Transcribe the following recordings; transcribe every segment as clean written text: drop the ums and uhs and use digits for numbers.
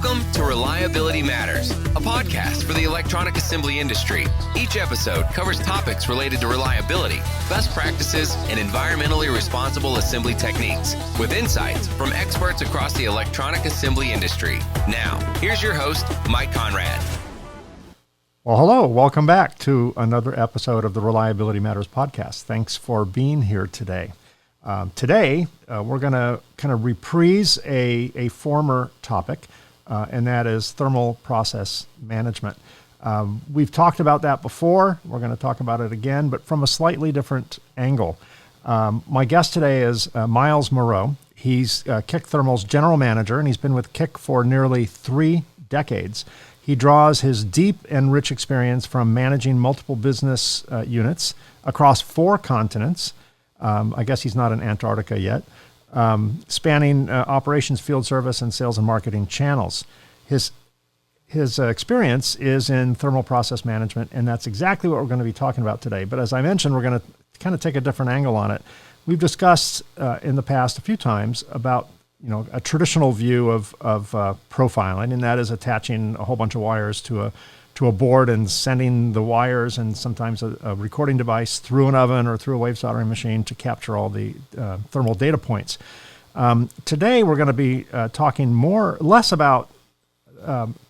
Welcome to Reliability Matters, a podcast for the electronic assembly industry. Each episode covers topics related to reliability, best practices, and environmentally responsible assembly techniques, with insights from experts across the electronic assembly industry. Now, here's your host, Mike Conrad. Well, hello. Welcome back to another episode of the Reliability Matters podcast. Thanks for being here today. Today, we're going to kind of reprise a former topic, and that is thermal process management. We've talked about that before. We're going to talk about it again, but from a slightly different angle. My guest today is Miles Moreau. He's KIK Thermal's general manager, and he's been with KIK for nearly 3 decades. He draws his deep and rich experience from managing multiple business units across 4 continents. I guess he's not in Antarctica yet, spanning operations, field service, and sales and marketing channels. His experience is in thermal process management, and that's exactly what we're going to be talking about today. But as I mentioned, we're going to kind of take a different angle on it. We've discussed in the past a few times about a traditional view of profiling, and that is attaching a whole bunch of wires to a board and sending the wires and sometimes a recording device through an oven or through a wave soldering machine to capture all the thermal data points. Today we're going to be talking less about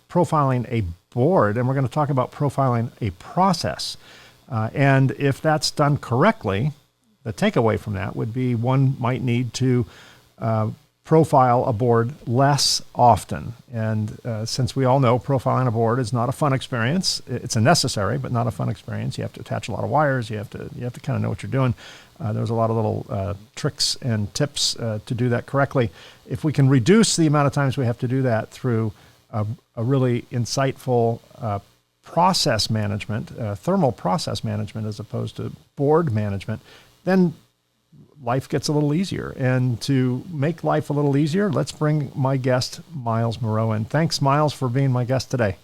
profiling a board, and we're going to talk about profiling a process. And if that's done correctly, the takeaway from that would be one might need to profile a board less often. And since we all know profiling a board is not a fun experience, it's a necessary but not a fun experience. You have to attach a lot of wires. You have to kind of know what you're doing. There's a lot of little tricks and tips to do that correctly. If we can reduce the amount of times we have to do that through a really insightful process management, thermal process management as opposed to board management, then life gets a little easier. And to make life a little easier, let's bring my guest, Miles Moreau, in. Thanks, Miles, for being my guest today.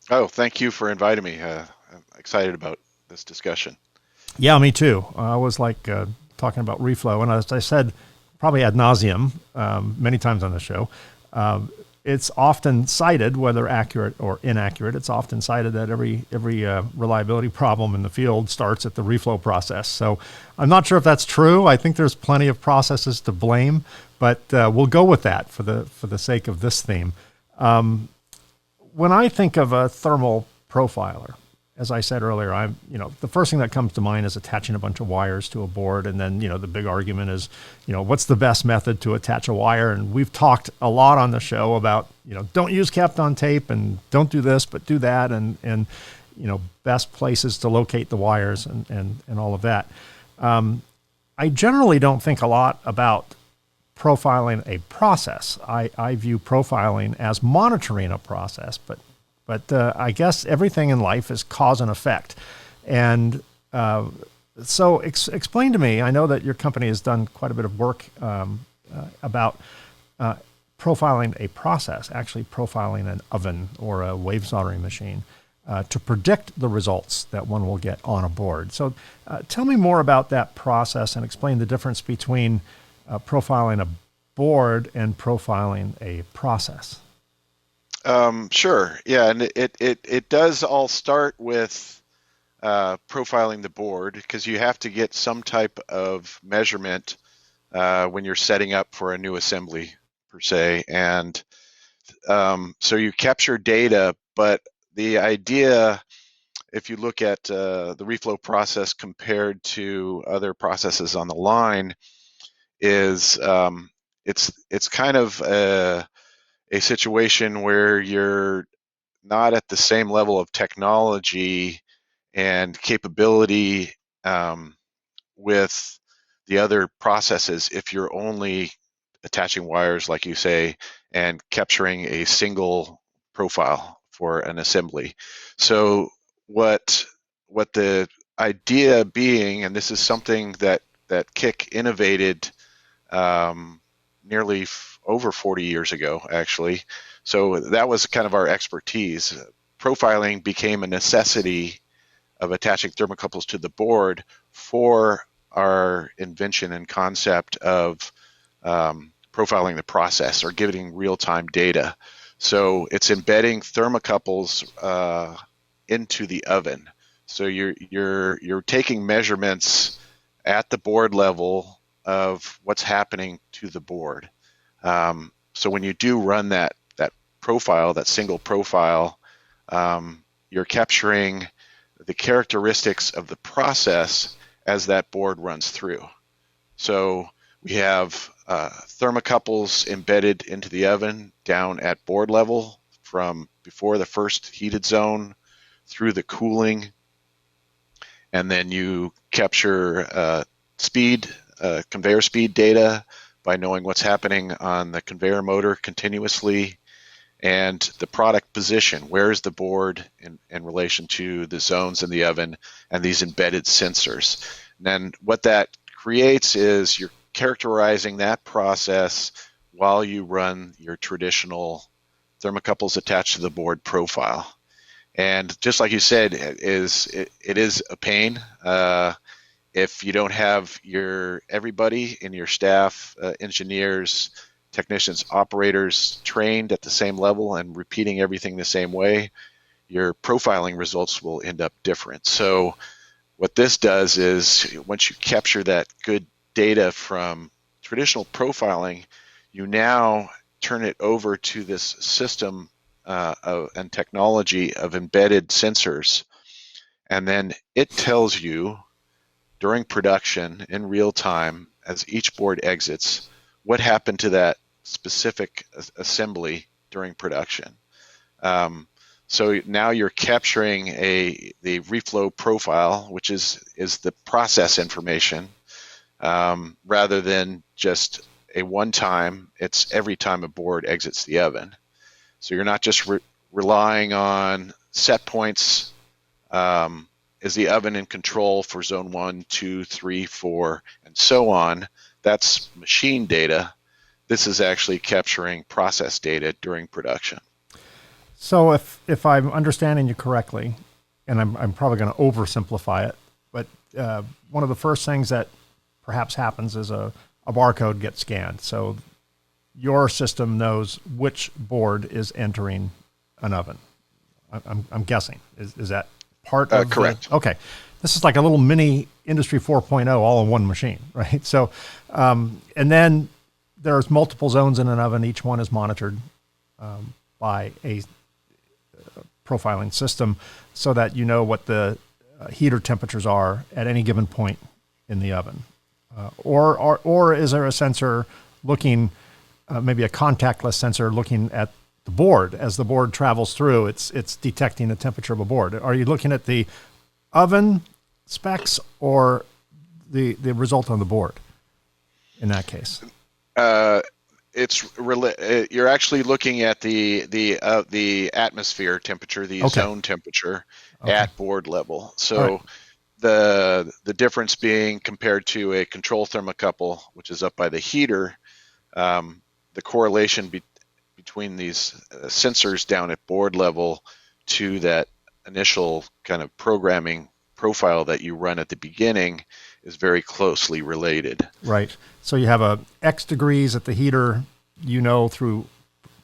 Oh, thank you for inviting me. I'm excited about this discussion. Yeah, me too. I was talking about reflow, and as I said, probably ad nauseum many times on the show, it's often cited, whether accurate or inaccurate, it's often cited that every reliability problem in the field starts at the reflow process. So I'm not sure if that's true. I think there's plenty of processes to blame, but we'll go with that for the sake of this theme. When I think of a thermal profiler, as I said earlier, the first thing that comes to mind is attaching a bunch of wires to a board, and then the big argument is, what's the best method to attach a wire? And we've talked a lot on the show about, don't use Kapton tape and don't do this, but do that, and best places to locate the wires and all of that. I generally don't think a lot about profiling a process. I view profiling as monitoring a process, but I guess everything in life is cause and effect. And so explain to me, I know that your company has done quite a bit of work about profiling a process, actually profiling an oven or a wave soldering machine to predict the results that one will get on a board. So tell me more about that process and explain the difference between profiling a board and profiling a process. Sure. Yeah, and it does all start with profiling the board, because you have to get some type of measurement when you're setting up for a new assembly per se. And so you capture data, but the idea, if you look at the reflow process compared to other processes on the line, is it's kind of a situation where you're not at the same level of technology and capability with the other processes if you're only attaching wires, like you say, and capturing a single profile for an assembly. So what the idea being, and this is something that KIK innovated nearly over 40 years ago, actually. So that was kind of our expertise. Profiling became a necessity of attaching thermocouples to the board for our invention and concept of profiling the process or giving real-time data. So it's embedding thermocouples into the oven. So you're taking measurements at the board level of what's happening to the board. So when you do run that profile, that single profile, you're capturing the characteristics of the process as that board runs through. So we have thermocouples embedded into the oven down at board level from before the first heated zone through the cooling, and then you capture conveyor speed data by knowing what's happening on the conveyor motor continuously, and the product position. Where is the board in relation to the zones in the oven and these embedded sensors? And then what that creates is you're characterizing that process while you run your traditional thermocouples attached to the board profile. And just like you said, it is a pain. If you don't have everybody in your staff, engineers, technicians, operators trained at the same level and repeating everything the same way, your profiling results will end up different. So what this does is once you capture that good data from traditional profiling, you now turn it over to this system and technology of embedded sensors. And then it tells you during production in real time as each board exits what happened to that specific assembly during production. So now you're capturing the reflow profile, which is the process information, rather than just a one-time. It's every time a board exits the oven. So you're not just relying on set points. Is the oven in control for zone 1, 2, 3, 4, and so on? That's machine data. This is actually capturing process data during production. So if I'm understanding you correctly, and I'm probably going to oversimplify it, but one of the first things that perhaps happens is a barcode gets scanned. So your system knows which board is entering an oven. I'm guessing. Is that part of correct? Okay. This is like a little mini Industry 4.0 all in one machine, right? So, and then there's multiple zones in an oven. Each one is monitored by a profiling system so that you know what the heater temperatures are at any given point in the oven. Or is there a sensor looking, maybe a contactless sensor looking at the board as the board travels through? It's detecting the temperature of a board. Are you looking at the oven specs or the result on the board in that case? You're actually looking at the atmosphere temperature, the zone temperature at board level. So the difference being compared to a control thermocouple, which is up by the heater, the correlation between these sensors down at board level to that initial kind of programming profile that you run at the beginning is very closely related. Right. So you have a X degrees at the heater, through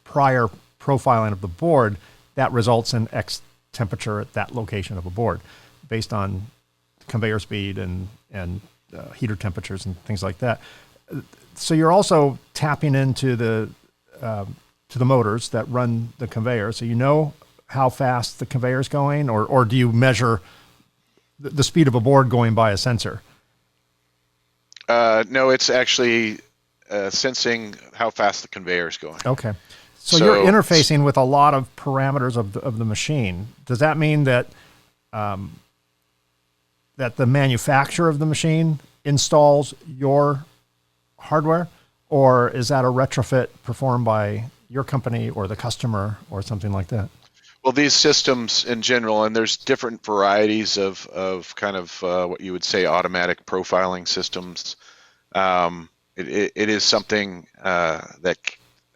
prior profiling of the board, that results in X temperature at that location of a board based on conveyor speed and heater temperatures and things like that. So you're also tapping into the motors that run the conveyor. So you know how fast the conveyor is going, or do you measure the speed of a board going by a sensor? No, it's actually sensing how fast the conveyor is going. Okay. So you're interfacing with a lot of parameters of the machine. Does that mean that that the manufacturer of the machine installs your hardware, or is that a retrofit performed by your company or the customer or something like that? Well, these systems in general, and there's different varieties of kind of what you would say automatic profiling systems. It is something that,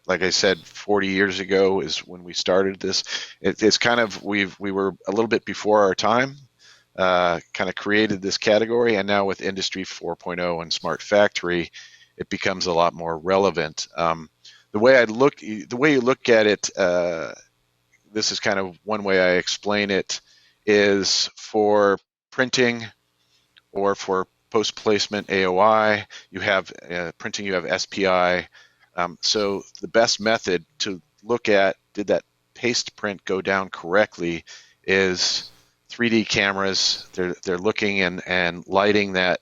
like I said, 40 years ago is when we started this. It's kind of, we were a little bit before our time, kind of created this category, and now with Industry 4.0 and Smart Factory, it becomes a lot more relevant. The way you look at it, this is kind of one way I explain it, is for printing or for post-placement AOI, you have printing, you have SPI. So the best method to look at, did that paste print go down correctly, is 3D cameras. They're looking and lighting that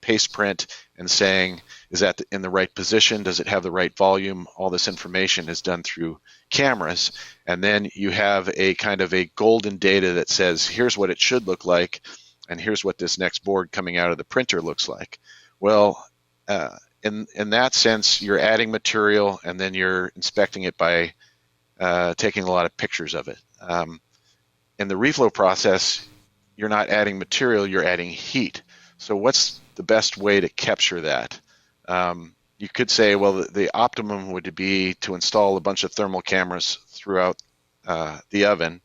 paste print and saying, is that in the right position? Does it have the right volume? All this information is done through cameras. And then you have a kind of a golden data that says, here's what it should look like, and here's what this next board coming out of the printer looks like. Well, in that sense, you're adding material, and then you're inspecting it by taking a lot of pictures of it. In the reflow process, you're not adding material, you're adding heat. So what's the best way to capture that? You could say, well, the optimum would be to install a bunch of thermal cameras throughout the oven,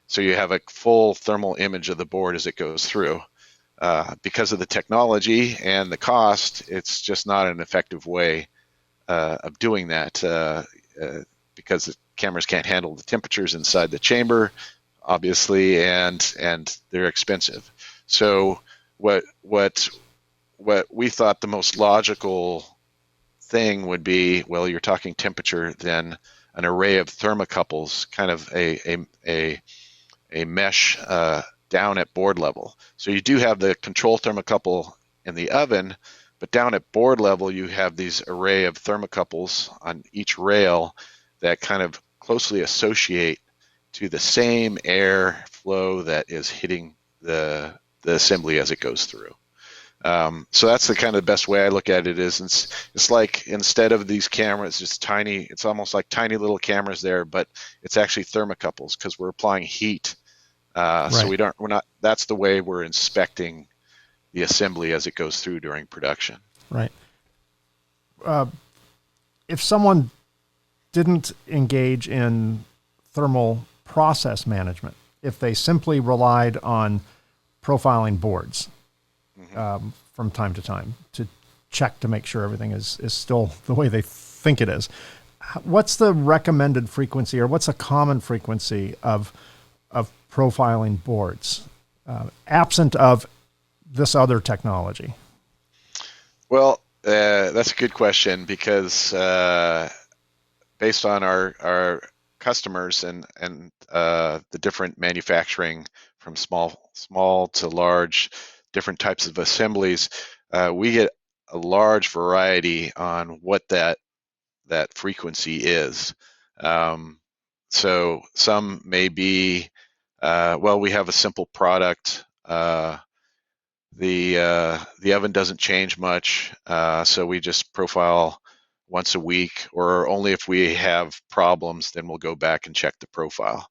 so you have a full thermal image of the board as it goes through. Because of the technology and the cost, it's just not an effective way of doing that, because the cameras can't handle the temperatures inside the chamber, obviously, and they're expensive. So what we thought the most logical thing would be, well, you're talking temperature, then an array of thermocouples, kind of a mesh down at board level. So you do have the control thermocouple in the oven, but down at board level you have these array of thermocouples on each rail that kind of closely associate to the same air flow that is hitting the assembly as it goes through. So that's the kind of the best way I look at it. Is it's like, instead of these cameras, it's almost like tiny little cameras there, but it's actually thermocouples, because we're applying heat. Right. So we're not. That's the way we're inspecting the assembly as it goes through during production. Right. If someone didn't engage in thermal process management, if they simply relied on profiling boards from time to time to check to make sure everything is still the way they think it is, what's the recommended frequency, or what's a common frequency of profiling boards, absent of this other technology? Well, that's a good question, because based on our customers and the different manufacturing, from small to large, different types of assemblies, we get a large variety on what that frequency is. So some may be, well, we have a simple product. The oven doesn't change much, so we just profile once a week, or only if we have problems, then we'll go back and check the profile.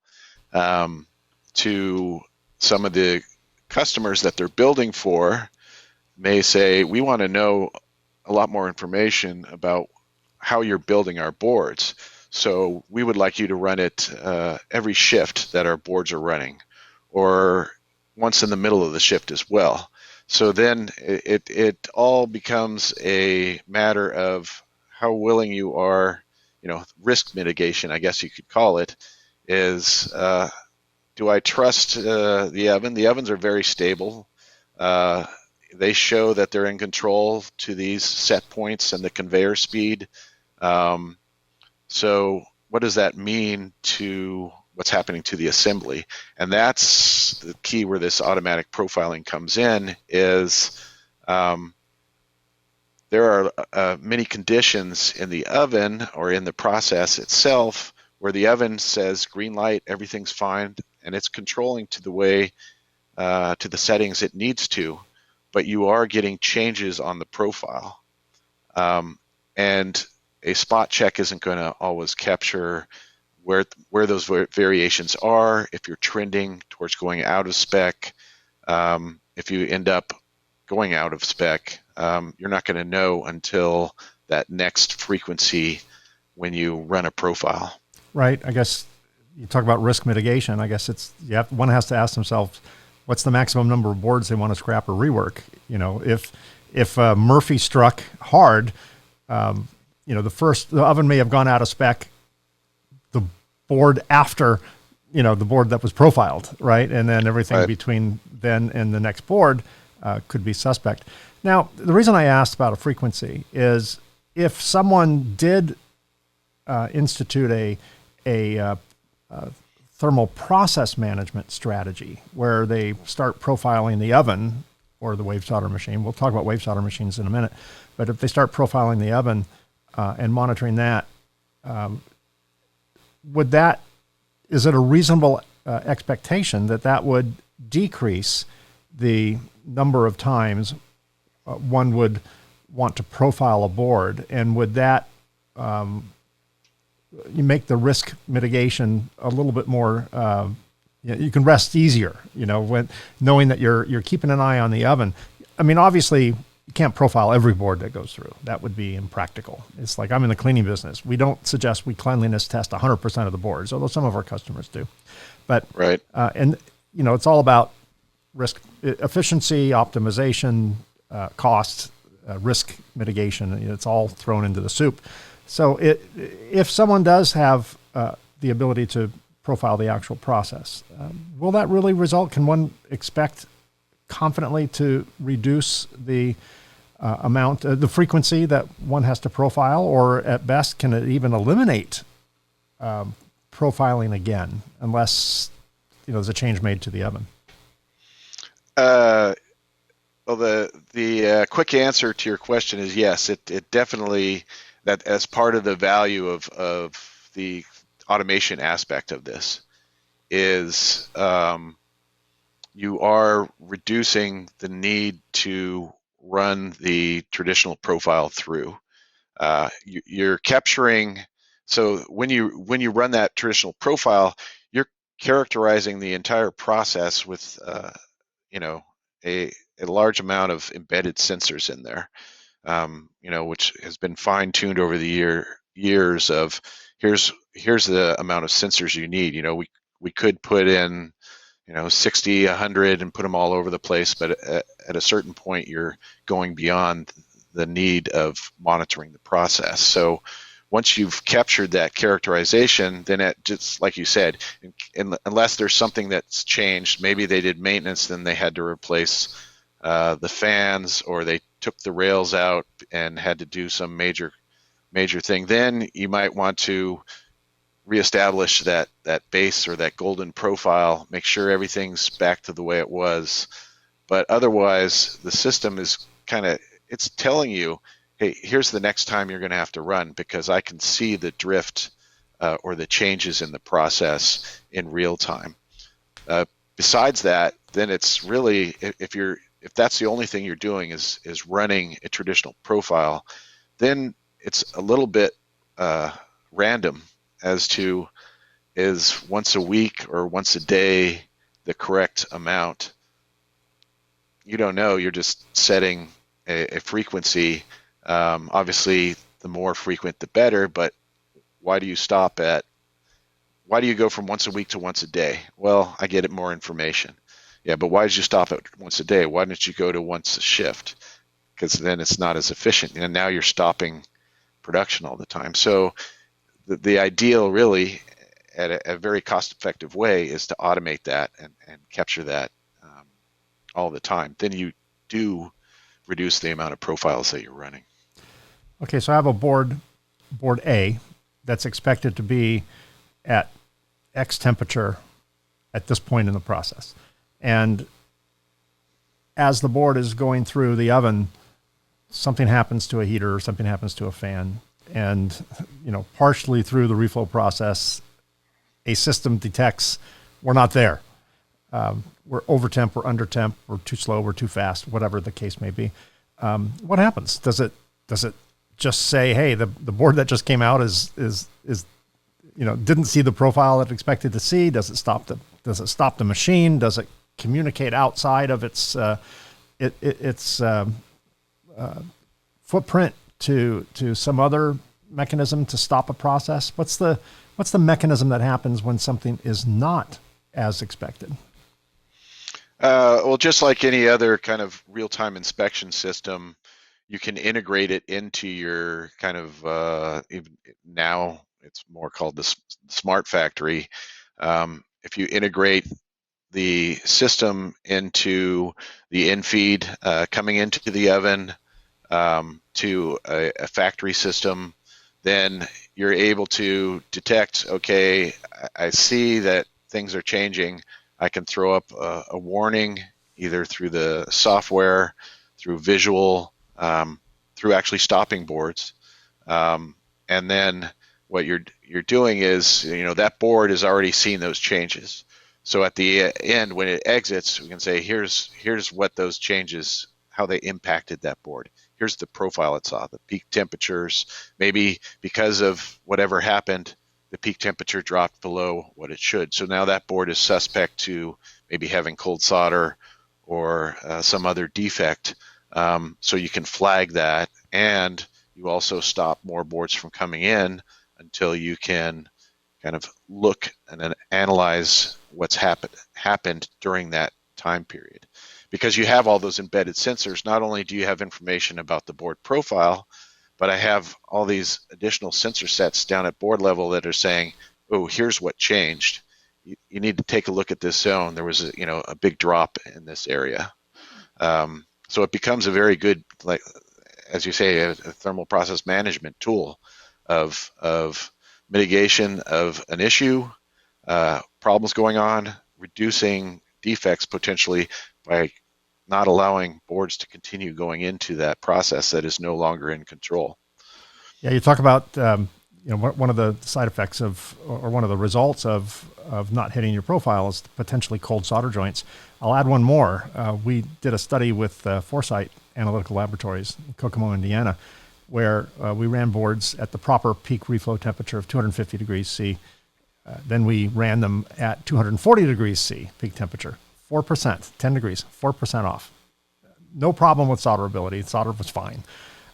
To some of the customers that they're building for, may say, we want to know a lot more information about how you're building our boards. So we would like you to run it every shift that our boards are running, or once in the middle of the shift as well. So then it all becomes a matter of how willing you are, risk mitigation, I guess you could call it, is, do I trust the oven? The ovens are very stable. They show that they're in control to these set points and the conveyor speed. So what does that mean to what's happening to the assembly? And that's the key where this automatic profiling comes in, is there are many conditions in the oven or in the process itself where the oven says green light, everything's fine, and it's controlling to the way, to the settings it needs to, but you are getting changes on the profile. And a spot check isn't going to always capture where those variations are. If you're trending towards going out of spec, if you end up going out of spec, you're not going to know until that next frequency when you run a profile. Right. I guess you talk about risk mitigation. I guess one has to ask themselves, what's the maximum number of boards they want to scrap or rework? If if Murphy struck hard, the oven may have gone out of spec the board after, the board that was profiled, right? And then everything between then and the next board could be suspect. Now, the reason I asked about a frequency is if someone did institute a thermal process management strategy where they start profiling the oven or the wave solder machine. We'll talk about wave solder machines in a minute. But if they start profiling the oven and monitoring that, is it a reasonable expectation that would decrease the number of times one would want to profile a board? And would that you make the risk mitigation a little bit more, you can rest easier, when knowing that you're keeping an eye on the oven. I mean, obviously you can't profile every board that goes through. That would be impractical. It's like I'm in the cleaning business. We don't suggest we cleanliness test 100% of the boards, although some of our customers do. But, right. It's all about risk efficiency, optimization, cost, risk mitigation. It's all thrown into the soup. So if someone does have the ability to profile the actual process, will that really result? Can one expect confidently to reduce the the frequency that one has to profile, or at best, can it even eliminate profiling again, unless there's a change made to the oven? Well, the quick answer to your question is yes. It definitely, that as part of the value of the automation aspect of this is you are reducing the need to run the traditional profile through. You're capturing, so when you run that traditional profile, you're characterizing the entire process with a large amount of embedded sensors in there, which has been fine-tuned over the years of here's the amount of sensors you need. We could put in 60, 100 and put them all over the place, but at a certain point you're going beyond the need of monitoring the process. So once you've captured that characterization, then it just, like you said, unless there's something that's changed, maybe they did maintenance, then they had to replace the fans, or they took the rails out and had to do some major thing, then you might want to reestablish that base or that golden profile, make sure everything's back to the way it was. But otherwise, the system is it's telling you, hey, here's the next time you're going to have to run, because I can see the drift or the changes in the process in real time. Besides that, then it's really, if that's the only thing you're doing is running a traditional profile, then it's a little bit random as to, is once a week or once a day the correct amount. You don't know. You're just setting a frequency. Obviously, the more frequent, the better. But why do you go from once a week to once a day? Well, I get more information. Yeah, but why did you stop at once a day? Why didn't you go to once a shift? Because then it's not as efficient, and now you're stopping production all the time. So the ideal, really, at a very cost-effective way, is to automate that and capture that all the time. Then you do reduce the amount of profiles that you're running. Okay, so I have a board A, that's expected to be at X temperature at this point in the process. And as the board is going through the oven, something happens to a heater or something happens to a fan. And, partially through the reflow process, a system detects we're not there. We're over temp, we're under temp, we're too slow, we're too fast, whatever the case may be. What happens? Does it just say, hey, the board that just came out is didn't see the profile it expected to see? Does it stop the machine? Does it communicate outside of its footprint to some other mechanism to stop a process? What's the mechanism that happens when something is not as expected? Well, just like any other kind of real-time inspection system, you can integrate it into your kind of even now it's more called the smart factory. If you integrate the system into the in-feed coming into the oven to a factory system, then you're able to detect, okay, I see that things are changing. I can throw up a warning either through the software, through visual, through actually stopping boards. And then what you're doing is, that board has already seen those changes. So at the end, when it exits, we can say, here's what those changes, how they impacted that board. Here's the profile it saw, the peak temperatures. Maybe because of whatever happened, the peak temperature dropped below what it should. So now that board is suspect to maybe having cold solder or some other defect. So you can flag that, and you also stop more boards from coming in until you can kind of look and then analyze what's happened during that time period. Because you have all those embedded sensors, not only do you have information about the board profile, but I have all these additional sensor sets down at board level that are saying, oh, here's what changed. You need to take a look at this zone. There was a big drop in this area. So it becomes a very good, like as you say, a thermal process management tool of mitigation of an issue, problems going on, reducing defects potentially by not allowing boards to continue going into that process that is no longer in control. Yeah, you talk about one of the side effects or one of the results of not hitting your profile is potentially cold solder joints. I'll add one more. We did a study with Foresight Analytical Laboratories in Kokomo, Indiana, where we ran boards at the proper peak reflow temperature of 250 degrees C. Then we ran them at 240 degrees C peak temperature, 4%, 10 degrees, 4% off. No problem with solderability. Solder was fine.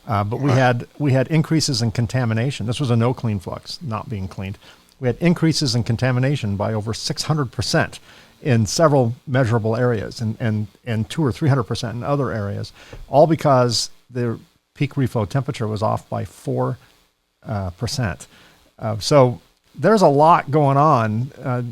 But we had increases in contamination. This was a no clean flux, not being cleaned. We had increases in contamination by over 600% in several measurable areas, and 200 or 300% in other areas, all because the peak reflow temperature was off by 4%. So there's a lot going on,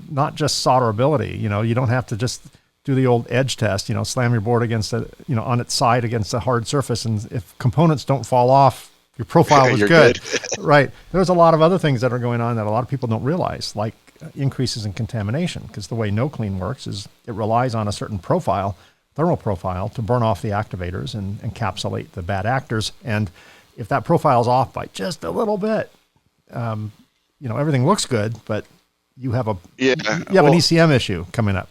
not just solderability. You don't have to just do the old edge test, slam your board against on its side against a hard surface. And if components don't fall off, your profile was good. Right. There's a lot of other things that are going on that a lot of people don't realize, like increases in contamination, because the way no clean works is it relies on a certain profile, thermal profile, to burn off the activators and encapsulate the bad actors. And if that profile is off by just a little bit, everything looks good, but you have an ECM issue coming up.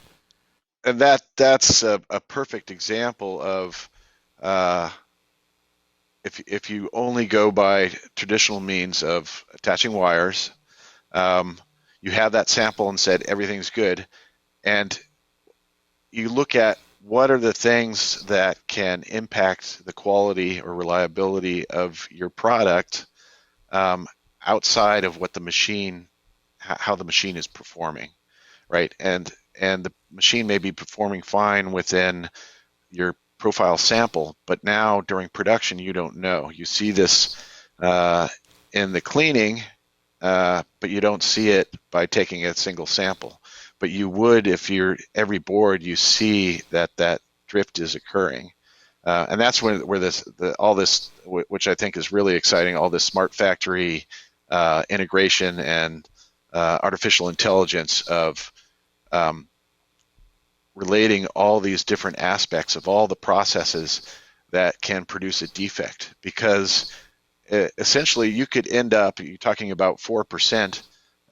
And that's a perfect example of if you only go by traditional means of attaching wires, you have that sample and said everything's good, and you look at what are the things that can impact the quality or reliability of your product outside of what the machine, how the machine is performing, right? And the machine may be performing fine within your profile sample, but now during production you don't know. You see this in the cleaning, but you don't see it by taking a single sample. But you would if every board you see that drift is occurring. And that's where all this, which I think is really exciting, all this smart factory integration and artificial intelligence of relating all these different aspects of all the processes that can produce a defect. Because essentially you could end up, you're talking about 4%,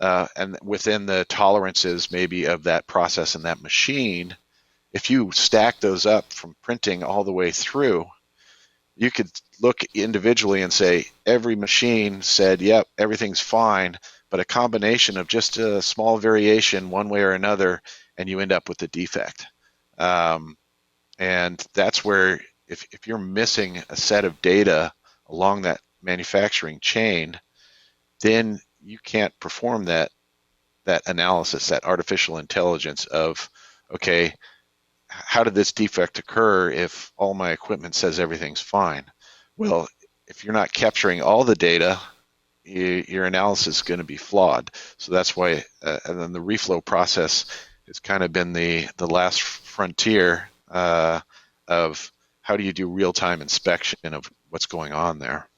and within the tolerances maybe of that process and that machine, if you stack those up from printing all the way through, you could look individually and say every machine said, yep, everything's fine, but a combination of just a small variation one way or another, and you end up with a defect. And that's where if you're missing a set of data along that manufacturing chain, then you can't perform that analysis, that artificial intelligence of, okay, how did this defect occur if all my equipment says everything's fine? Well, if you're not capturing all the data, your analysis is going to be flawed. So that's why, and then the reflow process has kind of been the last frontier of how do you do real-time inspection of what's going on there.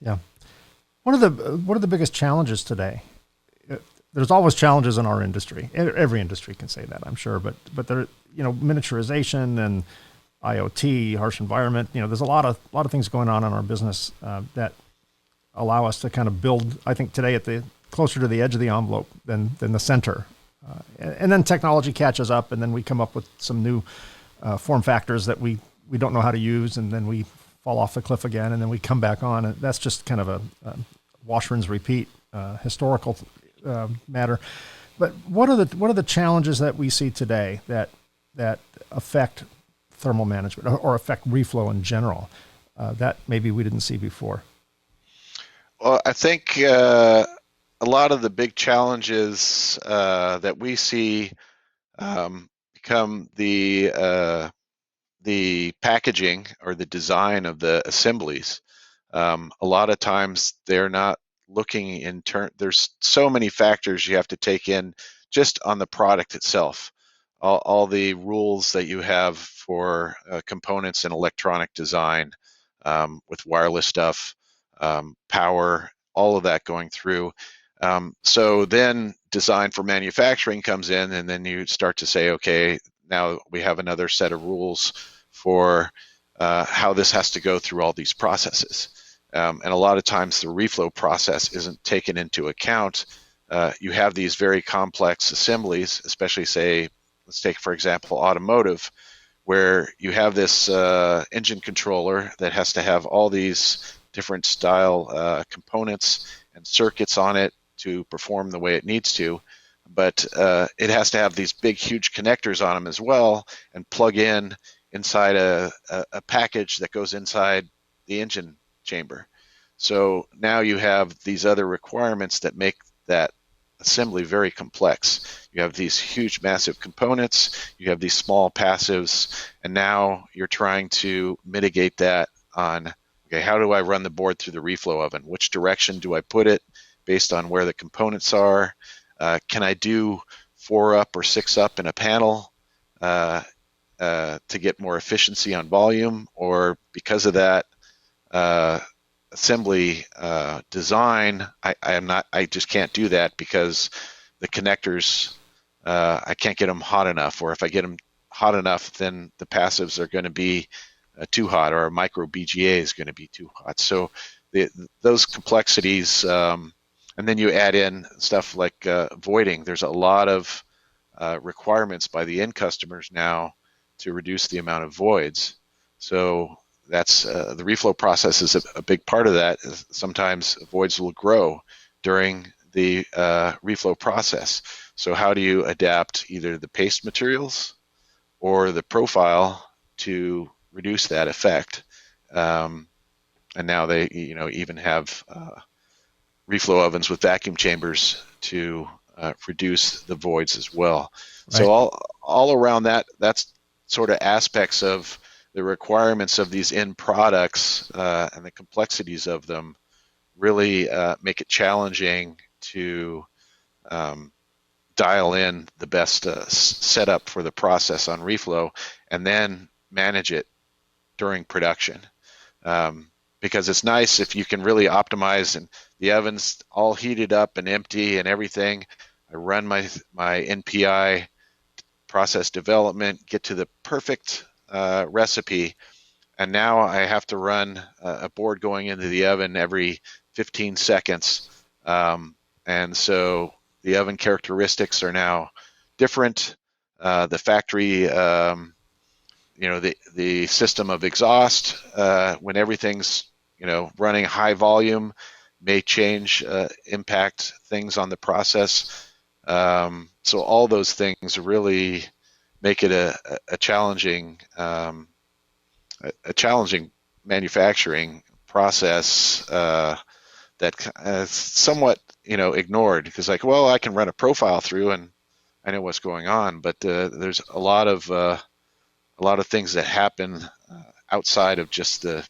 Yeah. What are the biggest challenges today? There's always challenges in our industry. Every industry can say that, I'm sure, but there, miniaturization and IoT, harsh environment. There's a lot of things going on in our business that allow us to kind of build. I think today closer to the edge of the envelope than the center, and then technology catches up, and then we come up with some new form factors that we don't know how to use, and then we fall off the cliff again, and then we come back on. And that's just kind of a wash, rinse, repeat historical matter. But what are the challenges that we see today that affect thermal management or affect reflow in general that maybe we didn't see before? Well, I think a lot of the big challenges that we see become the packaging or the design of the assemblies. A lot of times they're not looking in turn. There's so many factors you have to take in just on the product itself. All the rules that you have for components and electronic design with wireless stuff, power, all of that going through. So then design for manufacturing comes in, and then you start to say, okay, now we have another set of rules for how this has to go through all these processes. And a lot of times the reflow process isn't taken into account. You have these very complex assemblies, especially say, let's take, for example, automotive, where you have this engine controller that has to have all these different style components and circuits on it to perform the way it needs to. But it has to have these big, huge connectors on them as well and plug in inside a package that goes inside the engine chamber. So now you have these other requirements that make that assembly very complex. You have these huge, massive components, you have these small passives, and now you're trying to mitigate that on, okay, how do I run the board through the reflow oven? Which direction do I put it based on where the components are? Can I do 4 up or 6 up in a panel to get more efficiency on volume? Or because of that assembly design, I just can't do that because the connectors, I can't get them hot enough. Or if I get them hot enough, then the passives are going to be too hot, or a micro BGA is going to be too hot. So those complexities, and then you add in stuff like voiding. There's a lot of requirements by the end customers now to reduce the amount of voids. So that's the reflow process is a big part of that. Sometimes voids will grow during the reflow process. So how do you adapt either the paste materials or the profile to reduce that effect? And now they, even have reflow ovens with vacuum chambers to reduce the voids as well. Right. So all around that's sort of aspects of the requirements of these end products and the complexities of them really make it challenging to dial in the best setup for the process on reflow and then manage it during production. Because it's nice if you can really optimize and the oven's all heated up and empty and everything. I run my NPI process development, get to the perfect recipe, and now I have to run a board going into the oven every 15 seconds. And so the oven characteristics are now different. The factory, the system of exhaust, when everything's running high volume, may change, impact things on the process. So all those things really make it a challenging manufacturing process that somewhat ignored, because I can run a profile through and I know what's going on, but there's a lot of a lot of things that happen outside of just the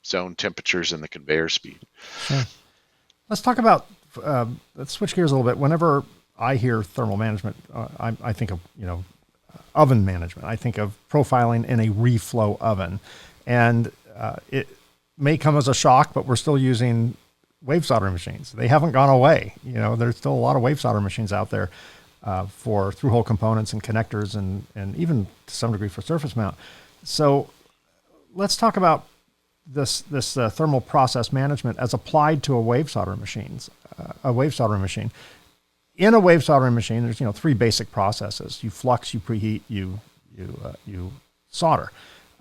zone temperatures and the conveyor speed. Sure. Let's talk about, let's switch gears a little bit. Whenever I hear thermal management, I think of, oven management. I think of profiling in a reflow oven. And it may come as a shock, but we're still using wave soldering machines. They haven't gone away. There's still a lot of wave soldering machines out there for through-hole components and connectors and even to some degree for surface mount. So let's talk about this thermal process management as applied to a wave soldering machine. In a wave soldering machine, there's three basic processes: you flux, you preheat, you solder.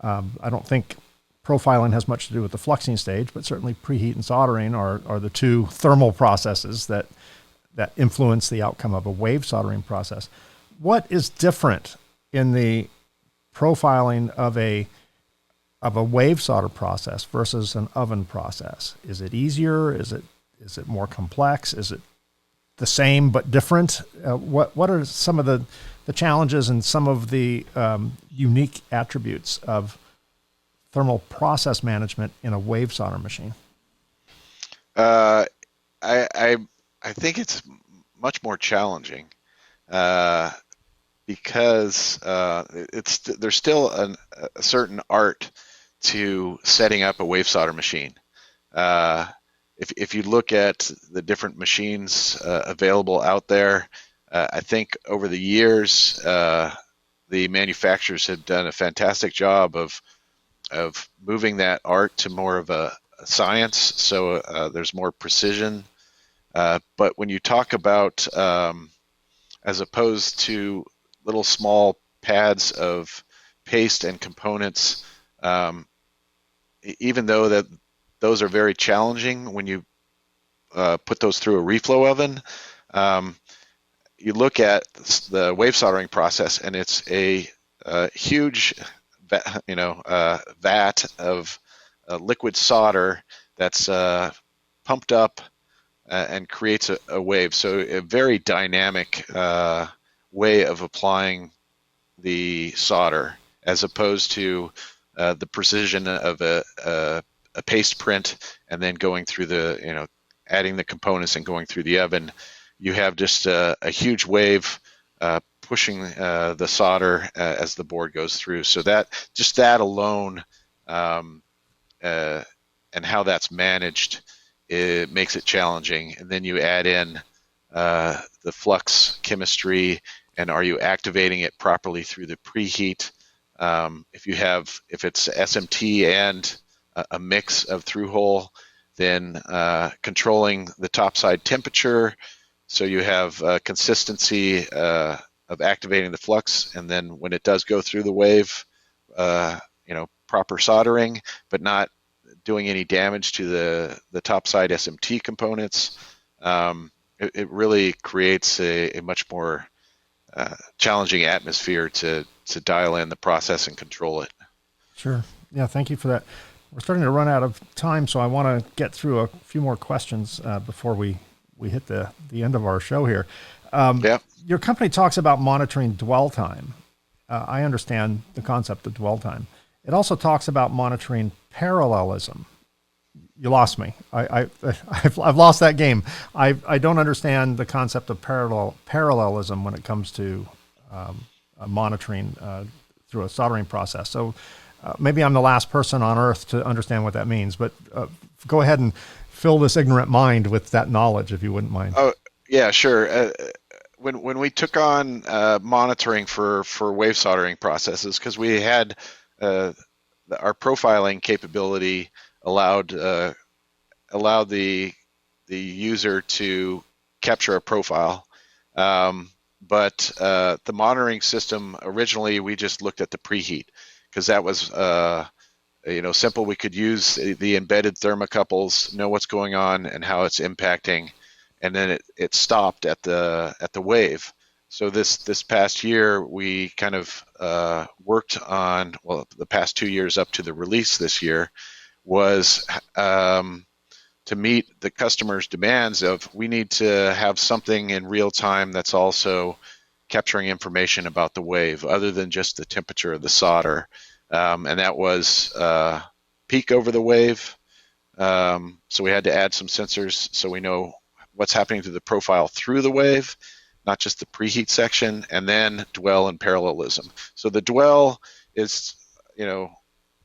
I don't think profiling has much to do with the fluxing stage, but certainly preheat and soldering are the two thermal processes that influence the outcome of a wave soldering process. What is different in the profiling of a wave solder process versus an oven process? Is it easier? Is it more complex? Is it the same but different? What are some of the challenges and some of the unique attributes of thermal process management in a wave solder machine? I think it's much more challenging because there's still a certain art to setting up a wave solder machine. If you look at the different machines available out there, I think over the years the manufacturers have done a fantastic job of moving that art to more of a science. So there's more precision. But when you talk about as opposed to little small pads of paste and components, even though that those are very challenging when you put those through a reflow oven, you look at the wave soldering process, and it's a huge vat of liquid solder that's pumped up and creates a wave. So a very dynamic way of applying the solder, as opposed to the precision of a paste print and then going through the, adding the components and going through the oven. You have just a huge wave pushing the solder as the board goes through. So that alone and how that's managed, it makes it challenging. And then you add in the flux chemistry, and are you activating it properly through the preheat? If it's SMT and a mix of through hole, then controlling the topside temperature, so you have consistency of activating the flux, and then when it does go through the wave, proper soldering, but not doing any damage to the topside SMT components. It really creates a much more challenging atmosphere to dial in the process and control it. Sure. Yeah, thank you for that. We're starting to run out of time, so I want to get through a few more questions before we hit the end of our show here. Yeah. Your company talks about monitoring dwell time. I understand the concept of dwell time. It also talks about monitoring parallelism. You lost me. I've lost that game. I don't understand the concept of parallelism when it comes to monitoring through a soldering process. So maybe I'm the last person on earth to understand what that means, but go ahead and fill this ignorant mind with that knowledge, if you wouldn't mind. Oh, yeah, sure. When we took on monitoring for wave soldering processes, because we had our profiling capability allowed the user to capture a profile, but the monitoring system, originally we just looked at the preheat, because that was simple. We could use the embedded thermocouples, know what's going on and how it's impacting, and then it stopped at the wave. So this past year we kind of worked on, the past 2 years up to the release this year, was to meet the customer's demands of, we need to have something in real time that's also capturing information about the wave other than just the temperature of the solder. And that was peak over the wave. So we had to add some sensors so we know what's happening to the profile through the wave, not just the preheat section, and then dwell and parallelism. So the dwell is,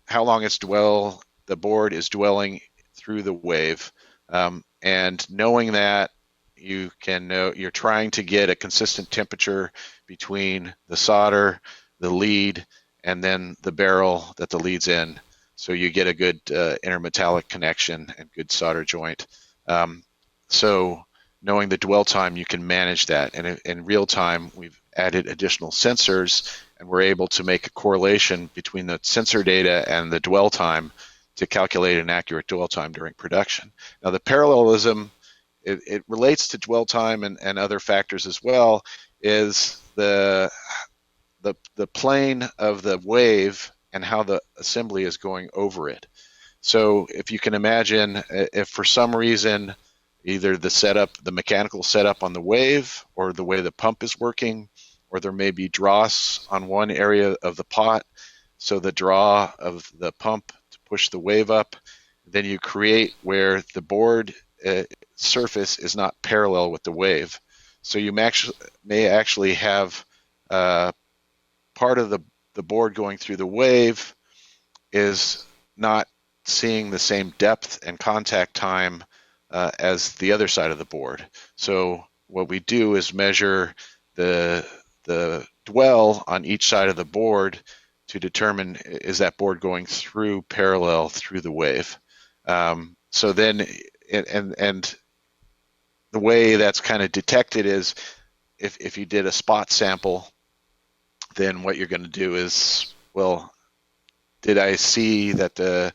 how long the board is dwelling through the wave. And knowing that, you can know you're trying to get a consistent temperature between the solder, the lead, and then the barrel that the lead's in. So you get a good intermetallic connection and good solder joint. So knowing the dwell time, you can manage that. And in real time, we've added additional sensors, and we're able to make a correlation between the sensor data and the dwell time to calculate an accurate dwell time during production. Now, the parallelism, it relates to dwell time and other factors as well, is the plane of the wave and how the assembly is going over it. So if you can imagine, if for some reason either the mechanical setup on the wave or the way the pump is working, or there may be dross on one area of the pot, so the draw of the pump to push the wave up, then you create where the board surface is not parallel with the wave. So you may actually have part of the board going through the wave is not seeing the same depth and contact time as the other side of the board. So what we do is measure the dwell on each side of the board to determine, is that board going through parallel through the wave. So then, and the way that's kind of detected is if you did a spot sample, then what you're going to do is, well, did I see that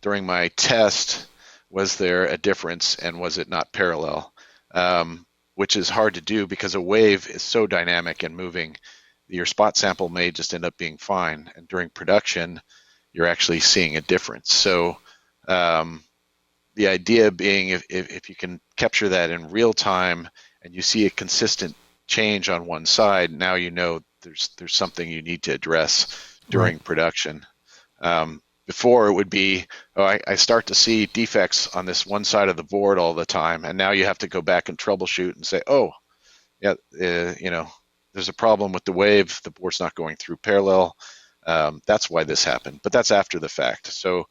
during my test, was there a difference and was it not parallel? Which is hard to do because a wave is so dynamic and moving. Your spot sample may just end up being fine, and during production, you're actually seeing a difference. So the idea being, if you can capture that in real time and you see a consistent change on one side, now you know there's something you need to address during production. Before it would be, I start to see defects on this one side of the board all the time, and now you have to go back and troubleshoot and say, there's a problem with the wave, the board's not going through parallel. That's why this happened, but that's after the fact. So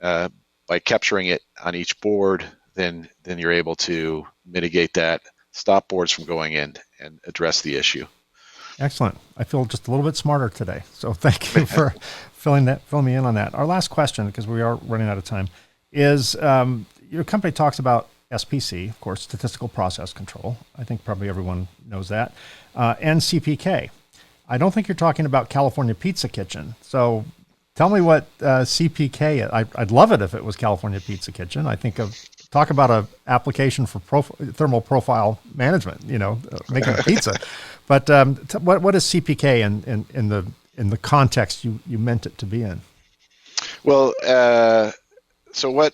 by capturing it on each board, then you're able to mitigate that, stop boards from going in, and address the issue. Excellent. I feel just a little bit smarter today. So thank you for filling me in on that. Our last question, because we are running out of time, is your company talks about SPC, of course, statistical process control. I think probably everyone knows that. And CPK. I don't think you're talking about California Pizza Kitchen. So tell me what CPK is. I'd love it if it was California Pizza Kitchen. I think talk about an application for thermal profile management, making a pizza. But what is CPK in the context you meant it to be in? Well, so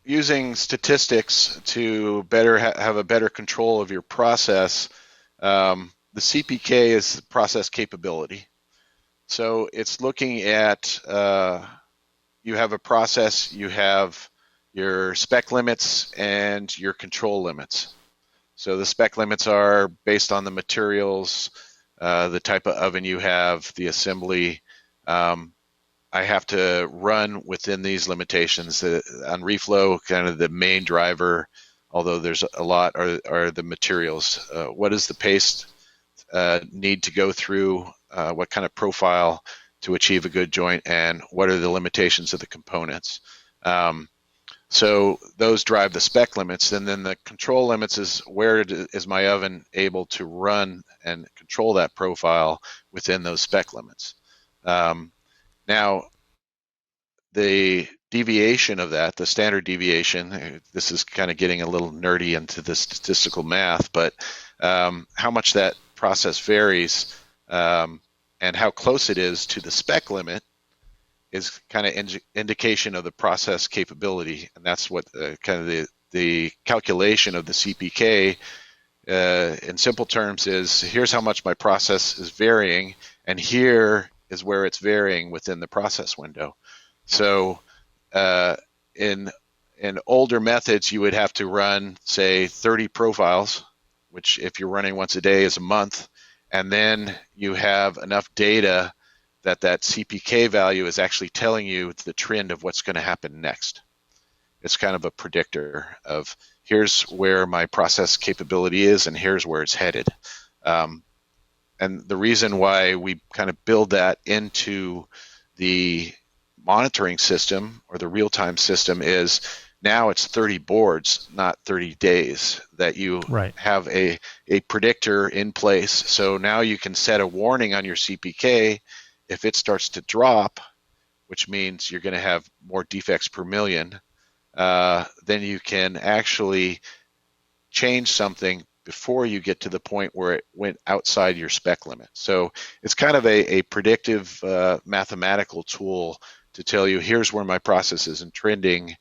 using statistics to better have a better control of your process, the CPK is process capability. So it's looking at, you have a process, you have your spec limits and your control limits. So the spec limits are based on the materials, the type of oven you have, the assembly. I have to run within these limitations. On reflow, kind of the main driver, although there's a lot, are the materials. What does the paste need to go through? What kind of profile to achieve a good joint, and what are the limitations of the components? So those drive the spec limits, and then the control limits is where is my oven able to run and control that profile within those spec limits. Now, the deviation of that, the standard deviation, this is kind of getting a little nerdy into the statistical math, but how much that process varies and how close it is to the spec limit is kind of indication of the process capability, and that's what kind of the calculation of the CPK in simple terms is here's how much my process is varying, and here is where it's varying within the process window. So in older methods, you would have to run, say, 30 profiles, which if you're running once a day is a month, and then you have enough data that CPK value is actually telling you the trend of what's going to happen next. It's kind of a predictor of here's where my process capability is and here's where it's headed. And the reason why we kind of build that into the monitoring system or the real-time system is now it's 30 boards, not 30 days that you have a predictor in place. So now you can set a warning on your CPK if it starts to drop, which means you're going to have more defects per million. Then you can actually change something before you get to the point where it went outside your spec limit. So it's kind of a predictive mathematical tool to tell you here's where my process isn't trending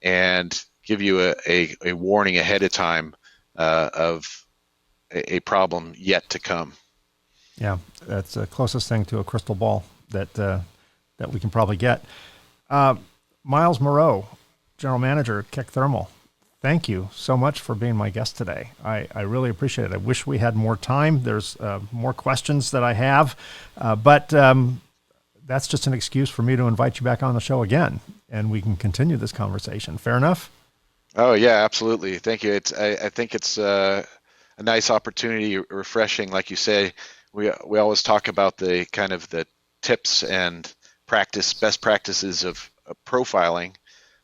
and give you a warning ahead of time of a problem yet to come. Yeah, that's the closest thing to a crystal ball that we can probably get. Miles Moreau, General Manager at Keck Thermal, thank you so much for being my guest today. I really appreciate it. I wish we had more time. There's more questions that I have, but that's just an excuse for me to invite you back on the show again, and we can continue this conversation. Fair enough? Oh, yeah, absolutely. Thank you. I think it's a nice opportunity, refreshing. Like you say, we always talk about the kind of the tips and best practices of profiling.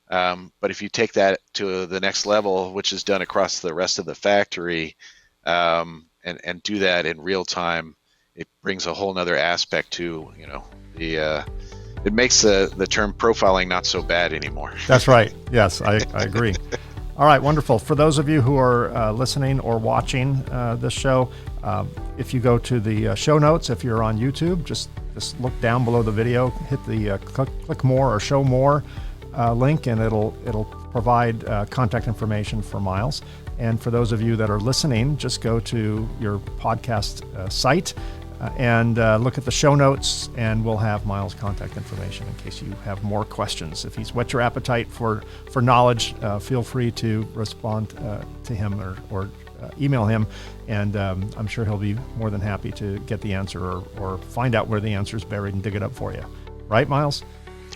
But if you take that to the next level, which is done across the rest of the factory, and do that in real time, it brings a whole nother aspect to, it makes the term profiling not so bad anymore. That's right. Yes, I agree. All right, wonderful. For those of you who are listening or watching this show, if you go to the show notes, if you're on YouTube, just look down below the video, hit the click more or show more link, and it'll provide contact information for Miles. And for those of you that are listening, just go to your podcast site and look at the show notes, and we'll have Miles' contact information in case you have more questions. If he's whet your appetite for knowledge, feel free to respond to him or email him, and I'm sure he'll be more than happy to get the answer or find out where the answer is buried and dig it up for you. Right, Miles?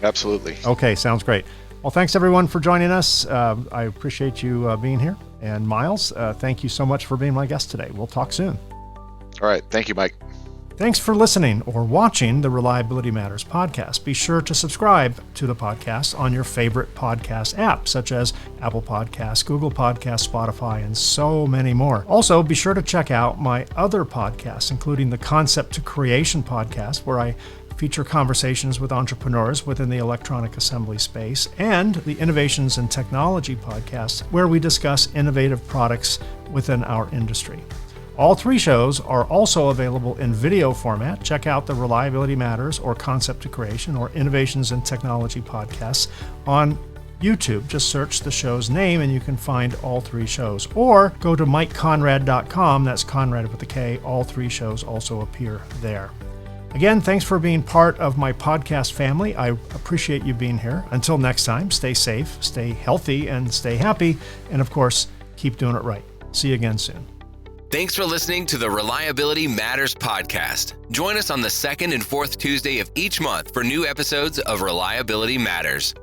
Absolutely. Okay, sounds great. Well, thanks everyone for joining us. I appreciate you being here. And Miles, thank you so much for being my guest today. We'll talk soon. All right. Thank you, Mike. Thanks for listening or watching the Reliability Matters podcast. Be sure to subscribe to the podcast on your favorite podcast app, such as Apple Podcasts, Google Podcasts, Spotify, and so many more. Also, be sure to check out my other podcasts, including the Concept to Creation podcast, where I feature conversations with entrepreneurs within the electronic assembly space, and the Innovations in Technology podcast, where we discuss innovative products within our industry. All three shows are also available in video format. Check out the Reliability Matters or Concept to Creation or Innovations in Technology podcasts on YouTube. Just search the show's name and you can find all three shows. Or go to MikeConrad.com, that's Conrad with a K. All three shows also appear there. Again, thanks for being part of my podcast family. I appreciate you being here. Until next time, stay safe, stay healthy, and stay happy. And of course, keep doing it right. See you again soon. Thanks for listening to the Reliability Matters podcast. Join us on the second and fourth Tuesday of each month for new episodes of Reliability Matters.